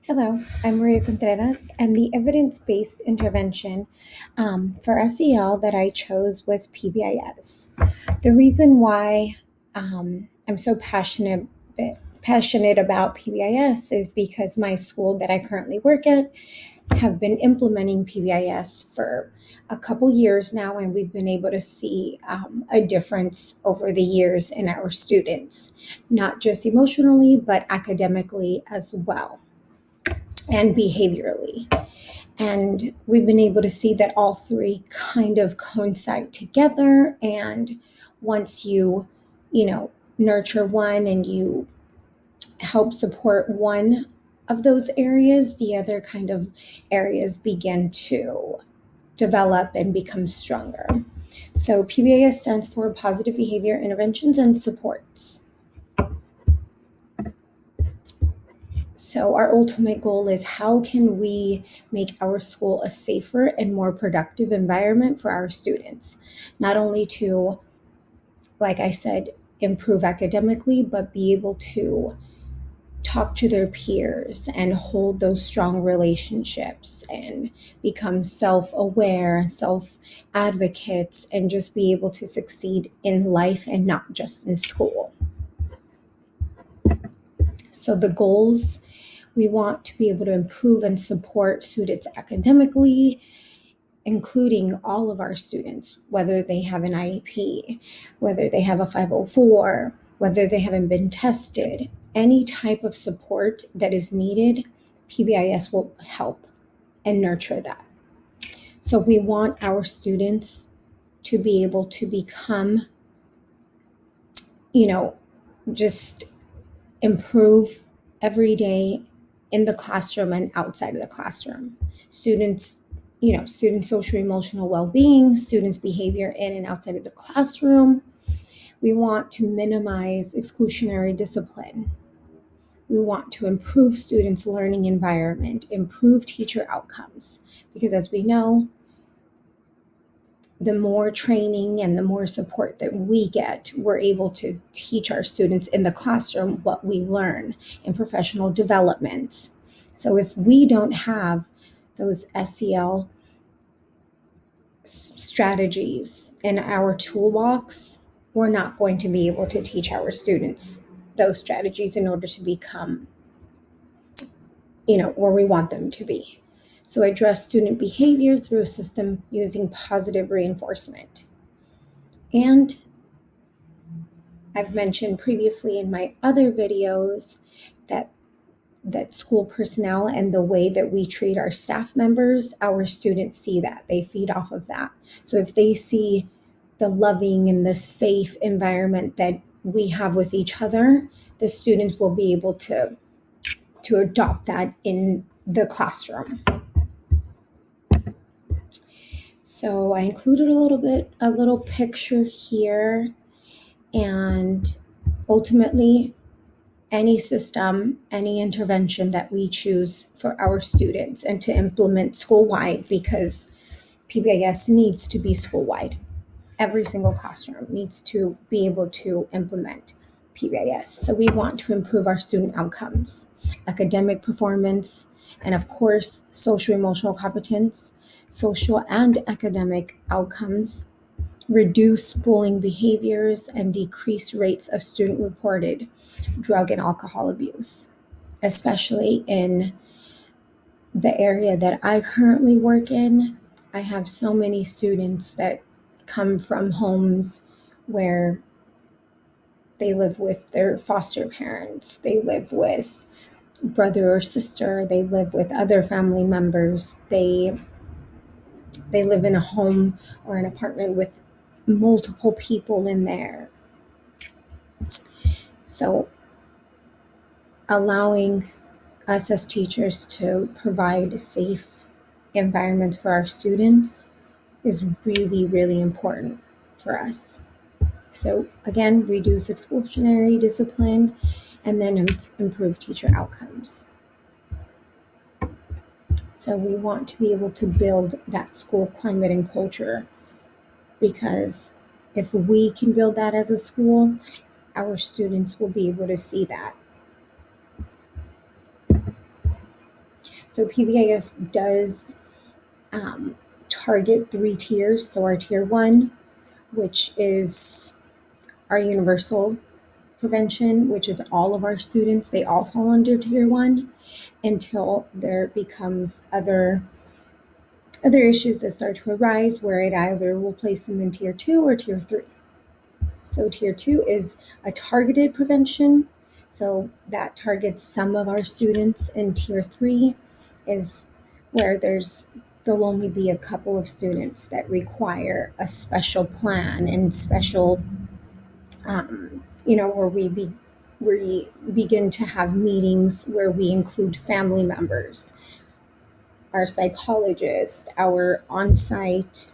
Hello, I'm Maria Contreras, and the evidence based intervention for SEL that I chose was PBIS. The reason why I'm so passionate about PBIS is because my school that I currently work at have been implementing PBIS for a couple years now, and we've been able to see a difference over the years in our students, not just emotionally, but academically as well and behaviorally. And we've been able to see that all three kind of coincide together. And once you nurture one and you help support one of those areas, the other kind of areas begin to develop and become stronger. So PBIS stands for Positive Behavior Interventions and Supports. So our ultimate goal is how can we make our school a safer and more productive environment for our students, not only to, like I said, improve academically, but be able to talk to their peers and hold those strong relationships and become self-aware and self-advocates and just be able to succeed in life and not just in school. So the goals, we want to be able to improve and support students academically, including all of our students, whether they have an IEP, whether they have a 504, whether they haven't been tested, any type of support that is needed, PBIS will help and nurture that. So we want our students to be able to become, just improve every day in the classroom and outside of the classroom. Students social emotional well-being, students behavior in and outside of the classroom. We want to minimize exclusionary discipline. We want to improve students' learning environment, improve teacher outcomes, because as we know, the more training and the more support that we get, we're able to teach our students in the classroom what we learn in professional developments. So if we don't have those SEL strategies in our toolbox, we're not going to be able to teach our students those strategies in order to become, where we want them to be. So address student behavior through a system using positive reinforcement. And I've mentioned previously in my other videos that school personnel and the way that we treat our staff members, our students see that. They feed off of that. So if they see the loving and the safe environment that we have with each other, the students will be able to adopt that in the classroom. So I included a little picture here, and ultimately any system, any intervention that we choose for our students and to implement school-wide, because PBIS needs to be school-wide. Every single classroom needs to be able to implement PBIS. So we want to improve our student outcomes, academic performance, and of course, social emotional competence, social and academic outcomes, reduce bullying behaviors, and decrease rates of student reported drug and alcohol abuse, especially in the area that I currently work in. I have so many students that come from homes where they live with their foster parents, they live with brother or sister, they live with other family members, they live in a home or an apartment with multiple people in there. So allowing us as teachers to provide safe environments for our students is really, really important for us. So again, reduce exclusionary discipline and then improve teacher outcomes. So we want to be able to build that school climate and culture, because if we can build that as a school, our students will be able to see that. So PBIS does target 3 tiers. So our tier 1, which is our universal prevention, which is all of our students, they all fall under tier 1 until there becomes other issues that start to arise where it either will place them in tier 2 or tier 3. So tier 2 is a targeted prevention. So that targets some of our students, and tier 3 is where there'll only be a couple of students that require a special plan and special, where we begin to have meetings where we include family members, our psychologist, our on-site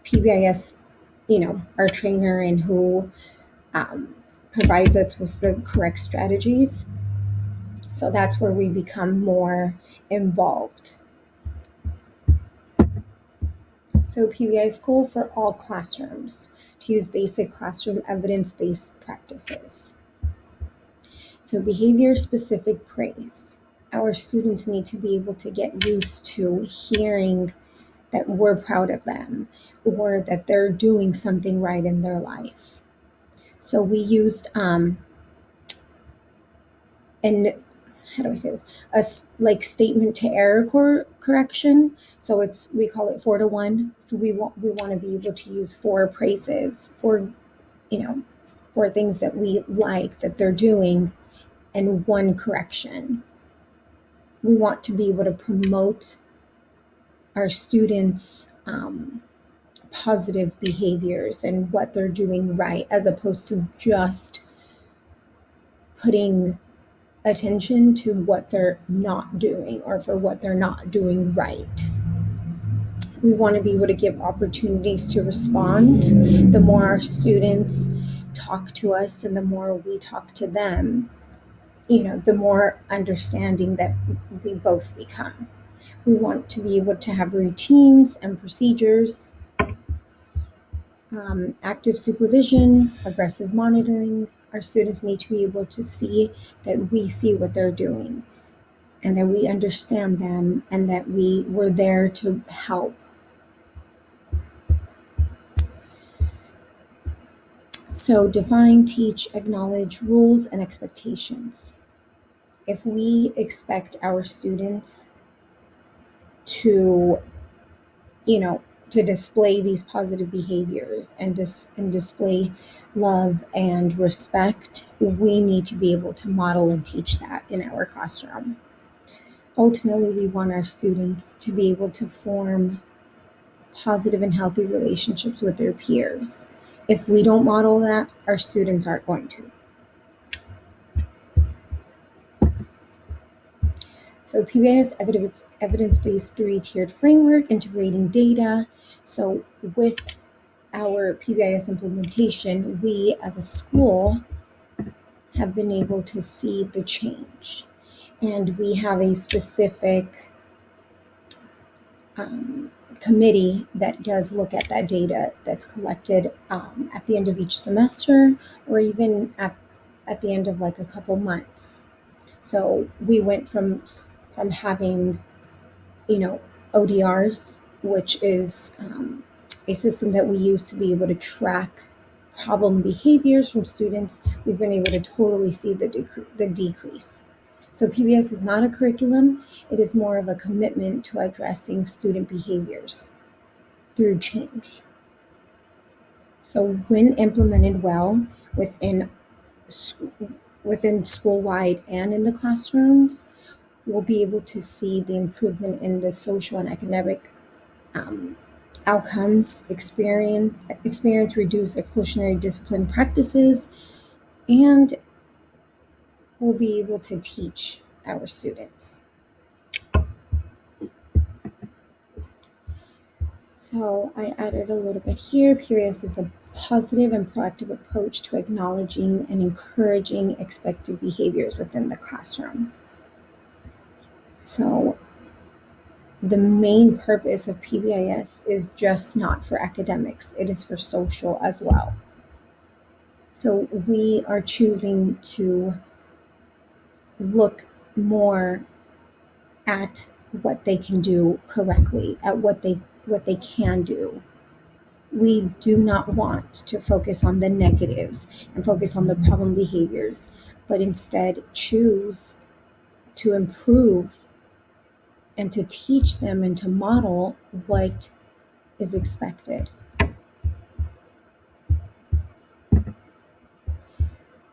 PBIS, our trainer, and who provides us with the correct strategies. So that's where we become more involved. So PBI's goal for all classrooms to use basic classroom evidence-based practices. So behavior-specific praise. Our students need to be able to get used to hearing that we're proud of them or that they're doing something right in their life. So we used and how do I say this? Statement to error correction. So we call it 4-to-1. So we want to be able to use 4 praises for things that we like that they're doing, and 1 correction. We want to be able to promote our students' positive behaviors and what they're doing right, as opposed to just putting attention to what they're not doing or for what they're not doing right. We want to be able to give opportunities to respond. The more our students talk to us and the more we talk to them, the more understanding that we both become. We want to be able to have routines and procedures, active supervision, aggressive monitoring. Our students need to be able to see that we see what they're doing and that we understand them and that we were there to help. So define, teach, acknowledge rules and expectations. If we expect our students to, to display these positive behaviors and display love and respect, we need to be able to model and teach that in our classroom. Ultimately, we want our students to be able to form positive and healthy relationships with their peers. If we don't model that, our students aren't going to. So PBIS evidence-based 3-tiered framework, integrating data. So with our PBIS implementation, we as a school have been able to see the change. And we have a specific committee that does look at that data that's collected at the end of each semester, or even at the end of like a couple months. So we went from having, ODRs, which is a system that we use to be able to track problem behaviors from students. We've been able to totally see the decrease. So PBIS is not a curriculum. It is more of a commitment to addressing student behaviors through change. So when implemented well within school-wide and in the classrooms, we'll be able to see the improvement in the social and academic outcomes, experience reduced exclusionary discipline practices, and we'll be able to teach our students. So I added a little bit here. PBIS is a positive and proactive approach to acknowledging and encouraging expected behaviors within the classroom. So the main purpose of PBIS is just not for academics. It is for social as well. So we are choosing to look more at what they can do correctly, at what they can do. We do not want to focus on the negatives and focus on the problem behaviors, but instead choose to improve and to teach them and to model what is expected.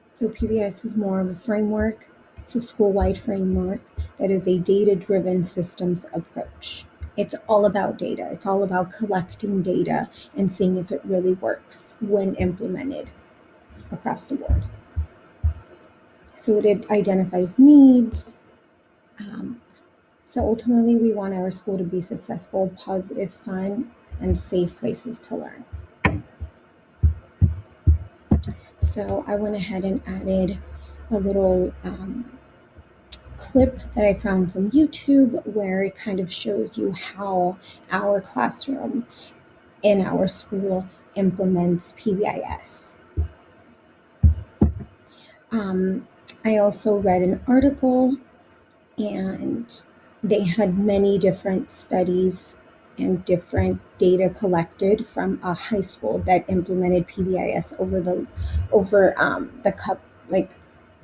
So PBIS is more of a framework. It's a school-wide framework that is a data-driven systems approach. It's all about data. It's all about collecting data and seeing if it really works when implemented across the board. So it identifies needs. So ultimately, we want our school to be successful, positive, fun, and safe places to learn. So I went ahead and added a little clip that I found from YouTube where it kind of shows you how our classroom in our school implements PBIS. I also read an article, and they had many different studies and different data collected from a high school that implemented PBIS over the cup, like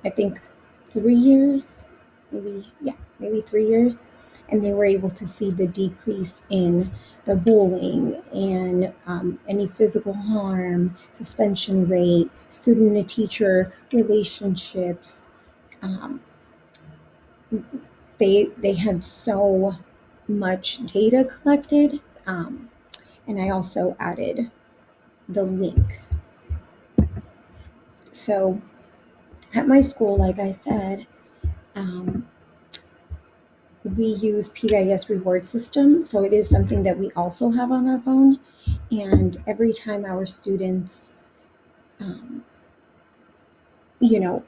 I think 3 years, maybe 3 years, and they were able to see the decrease in the bullying and any physical harm, suspension rate, student to teacher relationships. Um, they had so much data collected, and I also added the link. So at my school, like I said, we use PBIS reward system, so it is something that we also have on our phone. And every time our students, um,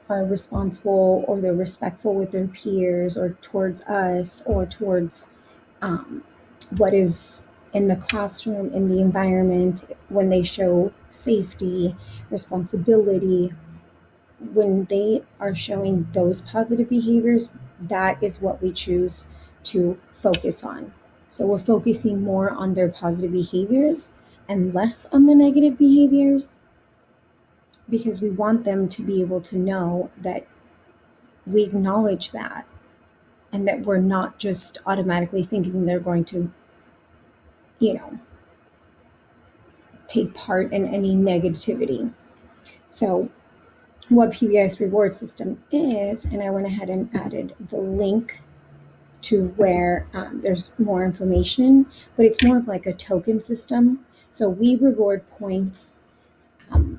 are responsible or they're respectful with their peers or towards us or towards what is in the classroom, in the environment, when they show safety, responsibility, when they are showing those positive behaviors, that is what we choose to focus on. So we're focusing more on their positive behaviors and less on the negative behaviors because we want them to be able to know that we acknowledge that and that we're not just automatically thinking they're going to, you know, take part in any negativity. So what PBIS reward system is, and I went ahead and added the link to where there's more information, but it's more of like a token system. So we reward points, um,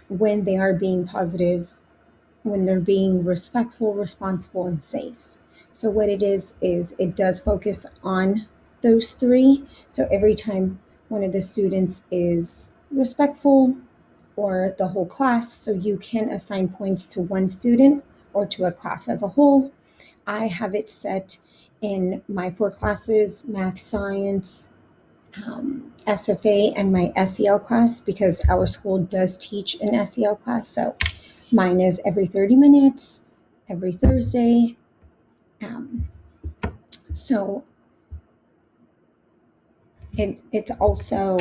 when they are being positive, when they're being respectful, responsible, and safe. So what it is it does focus on those three. So every time one of the students is respectful, or the whole class, so you can assign points to one student or to a class as a whole. I have it set in my 4 classes: math, science, SFA, and my SEL class, because our school does teach an SEL class. So mine is every 30 minutes, every Thursday. So it's also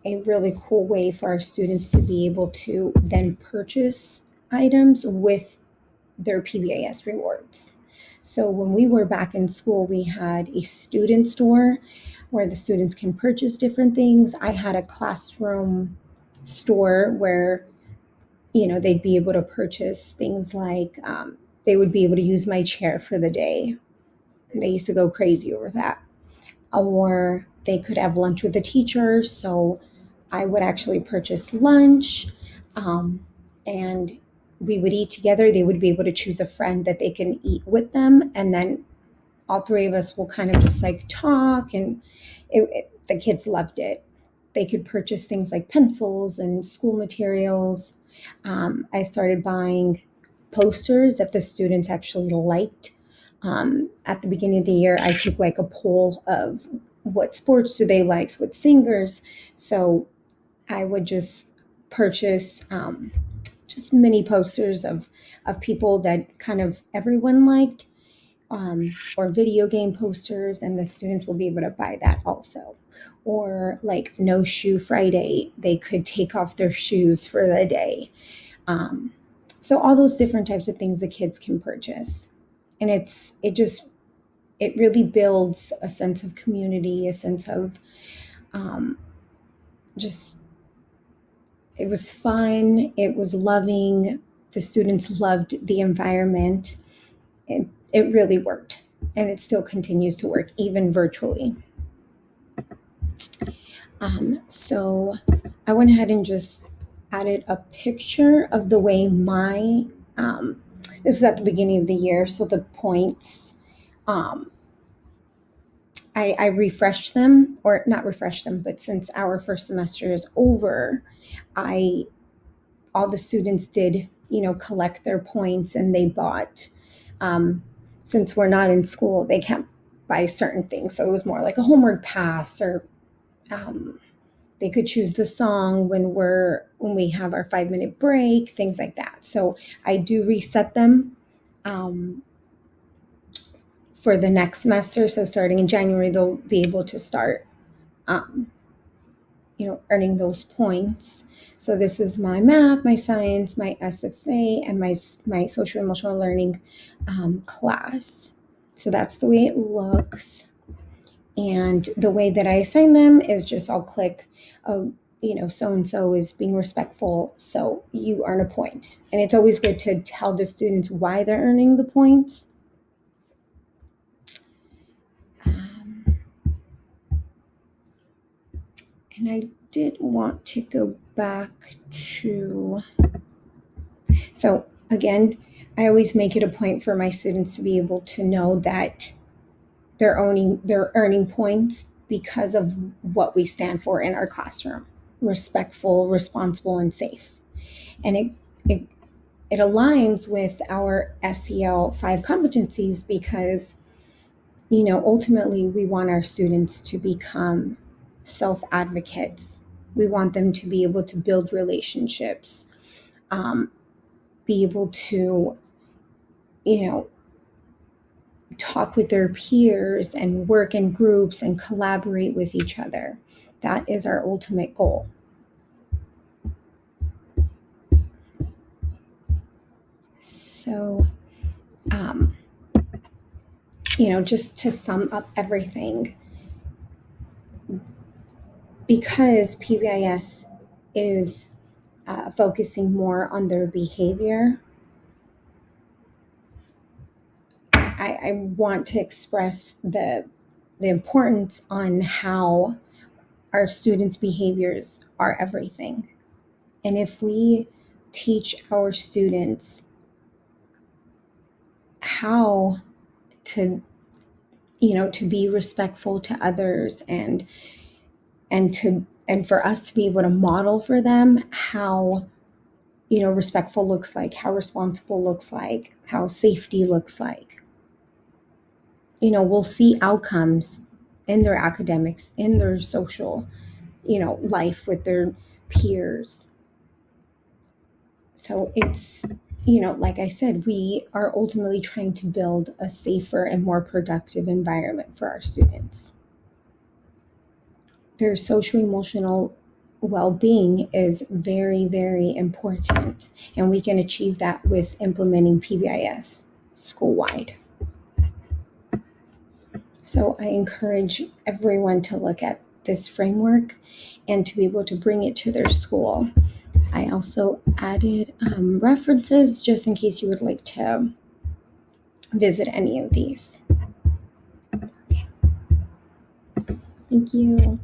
a really cool way for our students to be able to then purchase items with their PBIS rewards. So when we were back in school, we had a student store where the students can purchase different things. I had a classroom store where, they'd be able to purchase things like they would be able to use my chair for the day. They used to go crazy over that. Or they could have lunch with the teacher. So I would actually purchase lunch, and we would eat together. They would be able to choose a friend that they can eat with them. And then all three of us will kind of just like talk. And the kids loved it. They could purchase things like pencils and school materials. I started buying posters that the students actually liked. At the beginning of the year, I took like a poll of what sports do they like, what singers. So I would just purchase just mini posters of people that kind of everyone liked, or video game posters, and the students will be able to buy that also. Or like No Shoe Friday, they could take off their shoes for the day. Um, so all those different types of things the kids can purchase, and it really builds a sense of community, a sense of um, just it was fun, it was loving, the students loved the environment. It really worked, and it still continues to work even virtually. So I went ahead and just added a picture of the way this was at the beginning of the year, so the points, um, I refreshed them, or not refreshed them, but since our first semester is over, I all the students did, collect their points, and they bought, um, since we're not in school, they can't buy certain things. So it was more like a homework pass, or um, they could choose the song when we have our 5 minute break, things like that. So I do reset them um, for the next semester. So starting in January, they'll be able to start, um, earning those points. So this is my math, my science, my SFA, and my social emotional learning class. So that's the way it looks. And the way that I assign them is just I'll click, so and so is being respectful, so you earn a point. And it's always good to tell the students why they're earning the points. Um, and I did want to go back to, so again, I always make it a point for my students to be able to know that they're earning points because of what we stand for in our classroom: respectful, responsible, and safe. And it, it aligns with our SEL 5 competencies because, ultimately we want our students to become self advocates. We want them to be able to build relationships, um, be able to, you know, talk with their peers and work in groups and collaborate with each other. That is our ultimate goal. So, um, just to sum up everything, because PBIS is focusing more on their behavior, I want to express the importance on how our students' behaviors are everything. And if we teach our students how to to be respectful to others, and for us to be able to model for them how respectful looks like, how responsible looks like, how safety looks like, we'll see outcomes in their academics, in their social life with their peers. So it's, like I said, we are ultimately trying to build a safer and more productive environment for our students. Their social emotional well-being is very, very important, and we can achieve that with implementing PBIS school-wide. So I encourage everyone to look at this framework and to be able to bring it to their school. I also added references just in case you would like to visit any of these. Okay. Thank you.